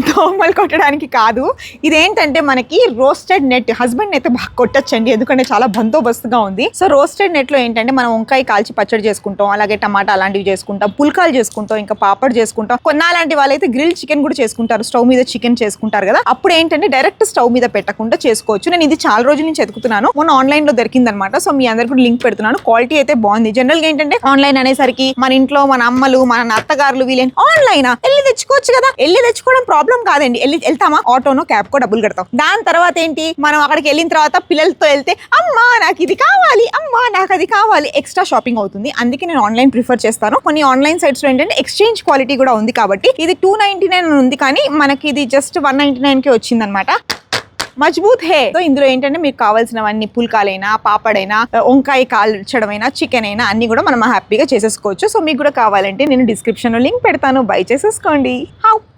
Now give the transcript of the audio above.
దోమలు కొట్టడానికి కాదు, ఇదేంటంటే మనకి రోస్టెడ్ నెట్. హస్బెండ్ అయితే బాగా కొట్టచ్చండి, ఎందుకంటే చాలా బందోబస్తుగా ఉంది. సో రోస్టెడ్ నెట్ లో ఏంటంటే మనం వంకాయ కాల్చి పచ్చడి చేసుకుంటాం, అలాగే టమాటా అలాంటివి చేసుకుంటాం, పుల్కాలు చేసుకుంటాం, ఇంకా పాపడ్ చేసుకుంటాం. కొన్నాలాంటి వాళ్ళైతే గ్రిల్ చికెన్ కూడా చేసుకుంటారు, స్టవ్ మీద చికెన్ చేసుకుంటారు కదా. అప్పుడు ఏంటంటే డైరెక్ట్ స్టవ్ మీద పెట్టకుండా చేసుకోవచ్చు. నేను ఇది చాలా రోజుల నుంచి ఎతుకుతున్నాను, మొన్న ఆన్లైన్ లో దొరికిందనమాట. సో మీ అందరికి కూడా లింక్ పెడుతున్నాను. క్వాలిటీ అయితే బాగుంది. జనరల్ గా ఏంటంటే ఆన్లైన్ అనేసరికి మన ఇంట్లో మన అమ్మలు మన అత్తగారులు వీళ్ళని ఆన్లైన్ వెళ్ళి తెచ్చుకోవచ్చు కదా. వెళ్ళి తెచ్చుకోవడం ప్రాబ్లం కాదండి, వెళ్తామా ఆటోనో క్యాబ్ కో డబ్బులు కడతాం. దాని తర్వాత ఏంటి, మనం అక్కడికి వెళ్ళిన తర్వాత పిల్లలతో వెళ్తే అమ్మా నాకు ఇది కావాలి, అమ్మా నాకు అది కావాలి, ఎక్స్ట్రా షాపింగ్ అవుతుంది. అందుకే నేను ఆన్లైన్ ప్రిఫర్ చేస్తాను. కొన్ని ఆన్లైన్ సైట్స్ లో ఏంటంటే ఎక్స్చేంజ్ క్వాలిటీ కూడా ఉంది కాబట్టి ఇది 299 ఉంది, కానీ మనకి ఇది జస్ట్ 199 కి వచ్చింది అనమాట. మజ్బూత్ హే. సో ఇందులో ఏంటంటే మీకు కావాల్సినవన్నీ పుల్కాలైనా, పాపడైనా, వంకాయ కాల్చడమైనా, చికెన్ అయినా అన్ని కూడా మనం హ్యాపీగా చేసేసుకోవచ్చు. సో మీకు కూడా కావాలంటే నేను డిస్క్రిప్షన్ లో లింక్ పెడతాను, బై చేసేసుకోండి. హౌ